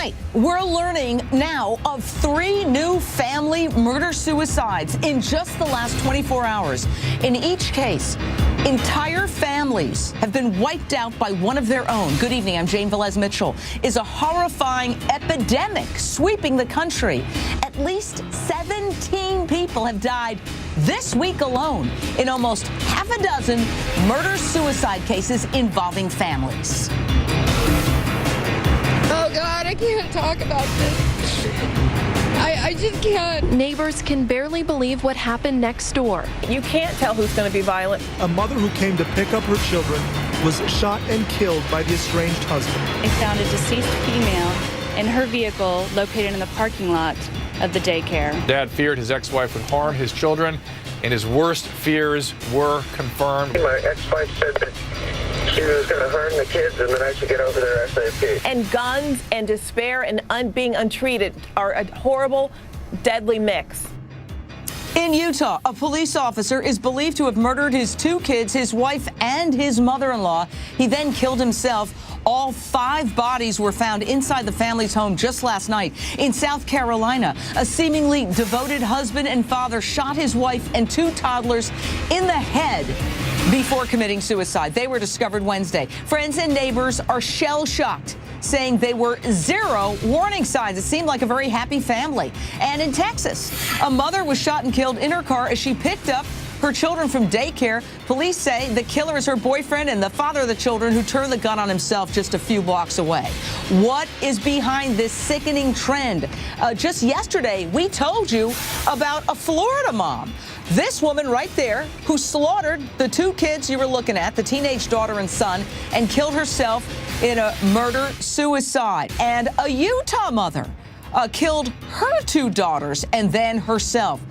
Tonight, we're learning now of 3 new family murder-suicides in just the last 24 hours. In each case, entire families have been wiped out by one of their own. Good evening, I'm Jane Velez Mitchell. Is a horrifying epidemic sweeping the country. At least 17 people have died this week alone in almost half a dozen murder-suicide cases involving families. Oh, God, I can't talk about this. I just can't. Neighbors can barely believe what happened next door. You can't tell who's going to be violent. A mother who came to pick up her children was shot and killed by the estranged husband. They found a deceased female in her vehicle located in the parking lot of the daycare. Dad feared his ex-wife would harm his children, and his worst fears were confirmed. My ex-wife said that she was going to harm the kids and then I should get over there ASAP. And guns and despair and being untreated are a horrible, deadly mix. In Utah, a police officer is believed to have murdered his 2 kids, his wife and his mother-in-law. He then killed himself. All 5 bodies were found inside the family's home just last night. In South Carolina, a seemingly devoted husband and father shot his wife and 2 toddlers in the head before committing suicide. They were discovered Wednesday. Friends and neighbors are shell-shocked, saying they were 0 warning signs. It seemed like a very happy family. And in Texas, a mother was shot and killed in her car as she picked up her children from daycare. Police say the killer is her boyfriend and the father of the children, who turned the gun on himself just a few blocks away. What is behind this sickening trend? Just yesterday, we told you about a Florida mom. This woman right there who slaughtered the 2 kids you were looking at, the teenage daughter and son, and killed herself in a murder-suicide. And a Utah mother killed her 2 daughters and then herself.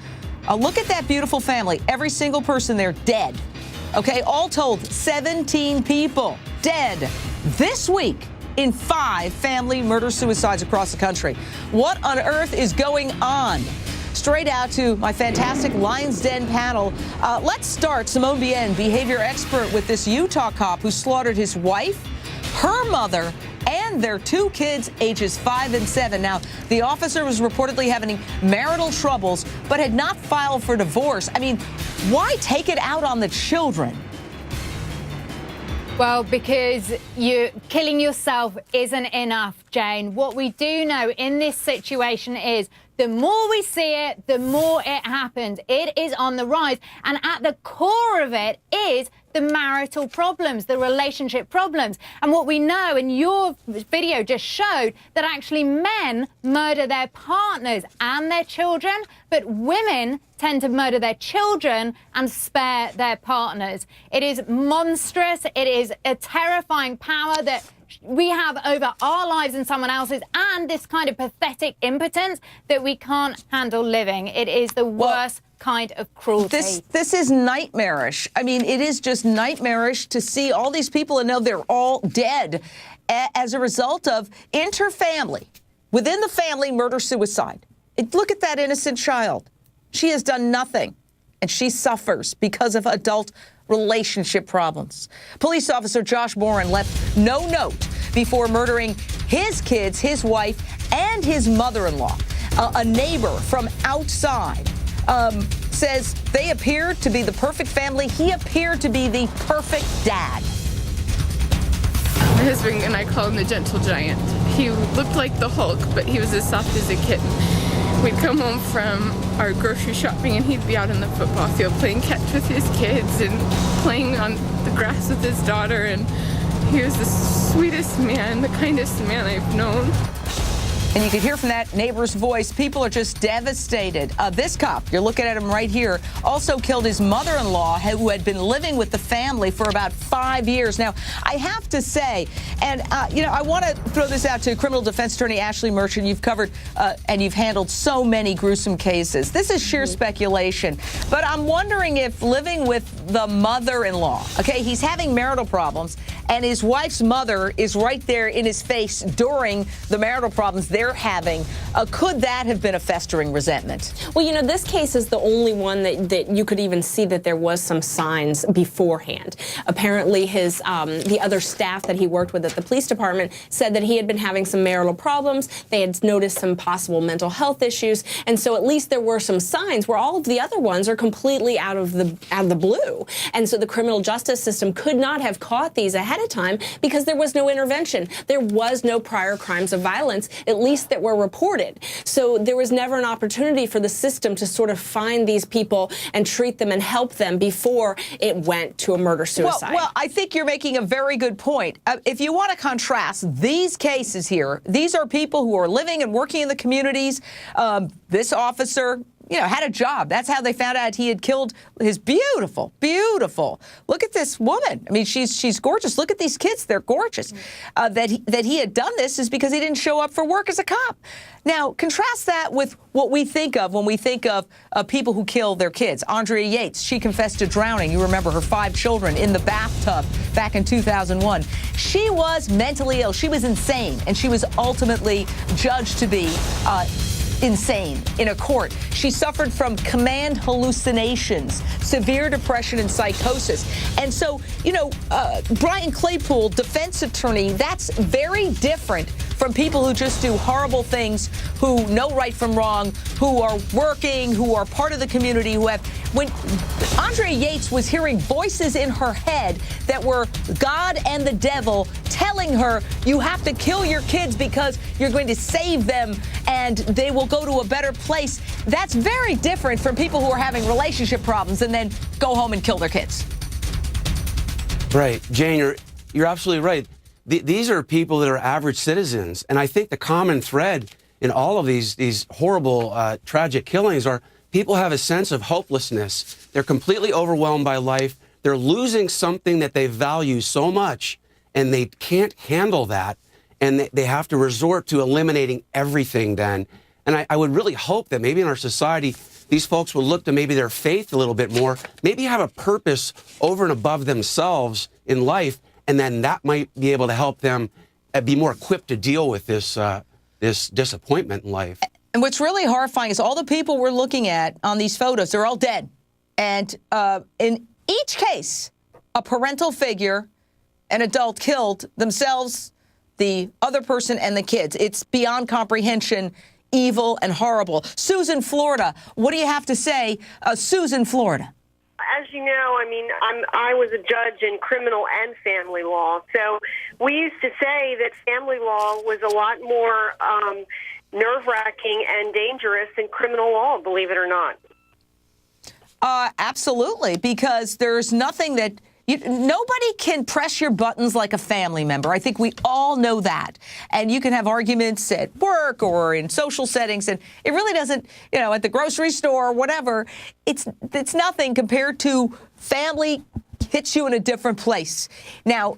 Look at that beautiful family. Every single person there dead. Okay, all told, 17 people dead this week in 5 family murder-suicides across the country. What on earth is going on? Straight out to my fantastic Lion's Den panel. Let's start, Simone Bien, behavior expert, with this Utah cop who slaughtered his wife, her mother, and their 2 kids, ages 5 and 7. Now, the officer was reportedly having marital troubles, but had not filed for divorce. I mean, why take it out on the children? Well, because killing yourself isn't enough, Jane. What we do know in this situation is the more we see it, the more it happens. It is on the rise. And at the core of it is the marital problems, the relationship problems. And what we know, and your video just showed, that actually men murder their partners and their children, but women tend to murder their children and spare their partners. It is monstrous. It is a terrifying power that we have over our lives and someone else's, and this kind of pathetic impotence that we can't handle living. It is the worst kind of cruelty. This is nightmarish. I mean, it is just nightmarish to see all these people and know they're all dead as a result of interfamily, within the family, murder-suicide. Look at that innocent child. She has done nothing, and she suffers because of adult relationship problems. Police officer Josh Boren left no note before murdering his kids, his wife, and his mother-in-law. A neighbor from outside says they appeared to be the perfect family. He appeared to be the perfect dad. My husband and I call him the gentle giant. He looked like the Hulk, but he was as soft as a kitten. We'd come home from our grocery shopping and he'd be out on the football field playing catch with his kids and playing on the grass with his daughter. And he was the sweetest man, the kindest man I've known. And you can hear from that neighbor's voice. People are just devastated. This cop, you're looking at him right here, also killed his mother-in-law, who had been living with the family for about 5 years. Now, I have to say, and, I want to throw this out to criminal defense attorney Ashley Merchant. You've covered and you've handled so many gruesome cases. This is sheer speculation, but I'm wondering if living with the mother-in-law, okay, he's having marital problems, and his wife's mother is right there in his face during the marital problems they're having. Could that have been a festering resentment? Well, you know, this case is the only one that you could even see that there was some signs beforehand. Apparently, the other staff that he worked with at the police department said that he had been having some marital problems. They had noticed some possible mental health issues, and so at least there were some signs where all of the other ones are completely out of the blue. And so the criminal justice system could not have caught these ahead of time because there was no intervention. There was no prior crimes of violence, at least that were reported. So there was never an opportunity for the system to sort of find these people and treat them and help them before it went to a murder-suicide. Well, I think you're making a very good point. If you want to contrast these cases here, these are people who are living and working in the communities. This officer, you know, had a job. That's how they found out he had killed his beautiful. Look at this woman. I mean, she's gorgeous. Look at these kids. They're gorgeous. That he had done this is because he didn't show up for work as a cop. Now, contrast that with what we think of when we think of people who kill their kids. Andrea Yates, she confessed to drowning. You remember her 5 children in the bathtub back in 2001. She was mentally ill. She was insane, and she was ultimately judged to be insane in a court. She suffered from command hallucinations, severe depression and psychosis. And so, you know, Brian Claypool, defense attorney, that's very different from people who just do horrible things, who know right from wrong, who are working, who are part of the community, who have... When Andrea Yates was hearing voices in her head that were God and the devil telling her, you have to kill your kids because you're going to save them and they will go to a better place. That's very different from people who are having relationship problems and then go home and kill their kids. Right. Jane, you're absolutely right. These are people that are average citizens. And I think the common thread in all of these horrible, tragic killings are people have a sense of hopelessness. They're completely overwhelmed by life. They're losing something that they value so much, and they can't handle that. And they have to resort to eliminating everything then. And I would really hope that maybe in our society, these folks will look to maybe their faith a little bit more, maybe have a purpose over and above themselves in life, and then that might be able to help them be more equipped to deal with this disappointment in life. And what's really horrifying is all the people we're looking at on these photos, they're all dead. And in each case, a parental figure, an adult killed themselves, the other person, and the kids. It's beyond comprehension, evil and horrible. Susan, Florida, what do you have to say? Susan, Florida. As you know, I mean, I was a judge in criminal and family law. So we used to say that family law was a lot more nerve-wracking and dangerous than criminal law, believe it or not. Absolutely, because there's nothing that... nobody can press your buttons like a family member. I think we all know that. And you can have arguments at work or in social settings, and it really doesn't, you know, at the grocery store or whatever, it's nothing compared to family hits you in a different place. Now,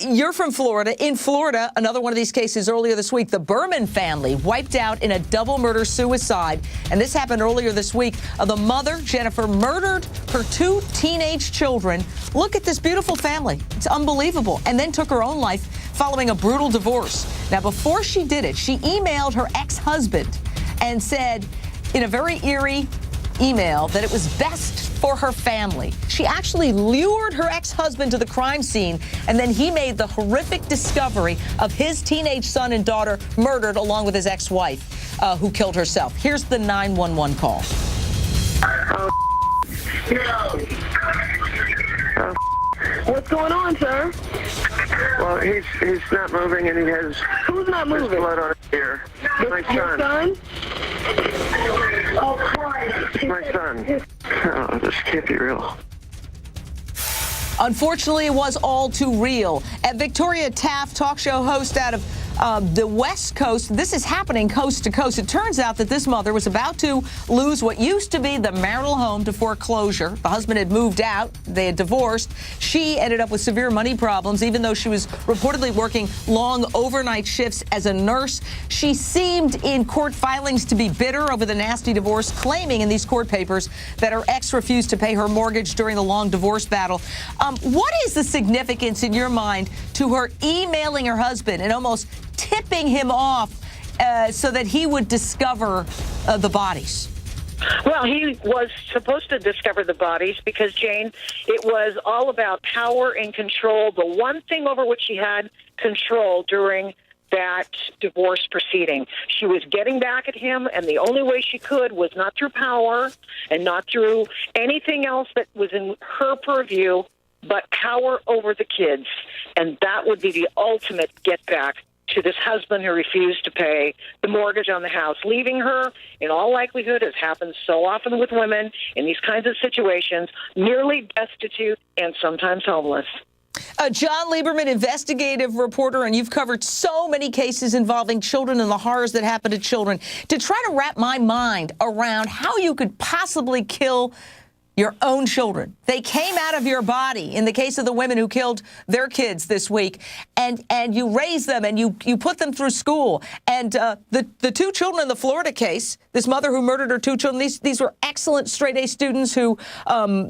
you're from Florida. In Florida, another one of these cases earlier this week, the Berman family wiped out in a double murder-suicide. And this happened earlier this week. The mother, Jennifer, murdered her 2 teenage children. Look at this beautiful family. It's unbelievable. And then took her own life following a brutal divorce. Now, before she did it, she emailed her ex-husband and said in a very eerie email that it was best for her family. She actually lured her ex-husband to the crime scene, and then he made the horrific discovery of his teenage son and daughter murdered along with his ex-wife, who killed herself. Here's the 911 call. What's going on, sir? Well, he's not moving, and he has... Who's not moving? Blood on his ear. My son. Your son? My son. Oh, this can't be real. Unfortunately, it was all too real. Victoria Taft, talk show host out of the West Coast. This is happening coast to coast. It turns out that this mother was about to lose what used to be the marital home to foreclosure. The husband had moved out. They had divorced. She ended up with severe money problems, even though she was reportedly working long overnight shifts as a nurse. She seemed in court filings to be bitter over the nasty divorce, claiming in these court papers that her ex refused to pay her mortgage during the long divorce battle. What is the significance in your mind to her emailing her husband and almost tipping him off so that he would discover the bodies? Well, he was supposed to discover the bodies because, Jane, it was all about power and control, the one thing over which he had control during that divorce proceeding. She was getting back at him, and the only way she could was not through power and not through anything else that was in her purview, but power over the kids. And that would be the ultimate get back to this husband who refused to pay the mortgage on the house, leaving her, in all likelihood, as happens so often with women in these kinds of situations, nearly destitute and sometimes homeless. John Lieberman, investigative reporter, and you've covered so many cases involving children and the horrors that happen to children. To try to wrap my mind around how you could possibly kill your own children. They came out of your body in the case of the women who killed their kids this week, and you raised them and you put them through school. And the two children in the Florida case, this mother who murdered her two children, these were excellent straight-A students who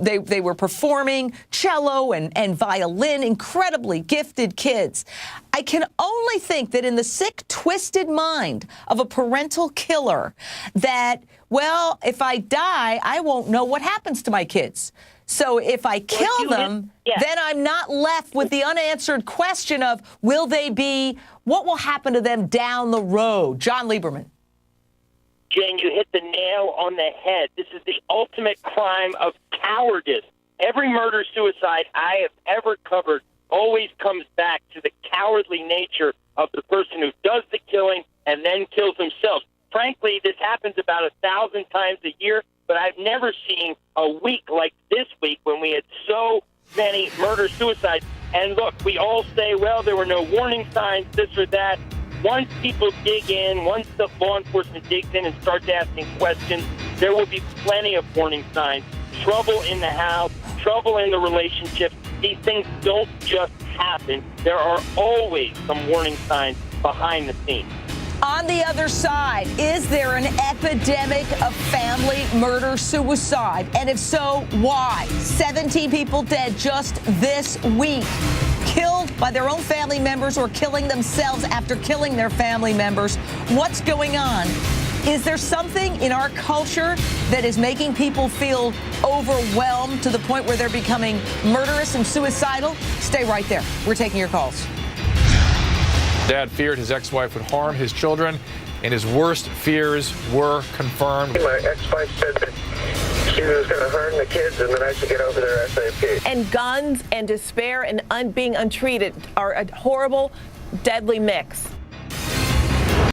they were performing cello and violin, incredibly gifted kids. I can only think that in the sick, twisted mind of a parental killer that, well, if I die, I won't know what happens to my kids. So if I kill them, then I'm not left with the unanswered question of what will happen to them down the road? John Lieberman. Jane, you hit the nail on the head. This is the ultimate crime of cowardice. Every murder-suicide I have ever covered always comes back to the cowardly nature of the person who does the killing and then kills himself. Frankly, this happens about 1,000 times a year, but I've never seen a week like this week when we had so many murder-suicides. And look, we all say, well, there were no warning signs, this or that. Once people dig in, once the law enforcement digs in and starts asking questions, there will be plenty of warning signs. Trouble in the house, trouble in the relationship. These things don't just happen. There are always some warning signs behind the scenes. On the other side, is there an epidemic of family murder-suicide? And if so, why? 17 people dead just this week, killed by their own family members or killing themselves after killing their family members. What's going on? Is there something in our culture that is making people feel overwhelmed to the point where they're becoming murderous and suicidal? Stay right there. We're taking your calls. Dad feared his ex-wife would harm his children, and his worst fears were confirmed. My ex-wife said that she was going to harm the kids and then I should get over their SAP. And guns and despair and being untreated are a horrible, deadly mix.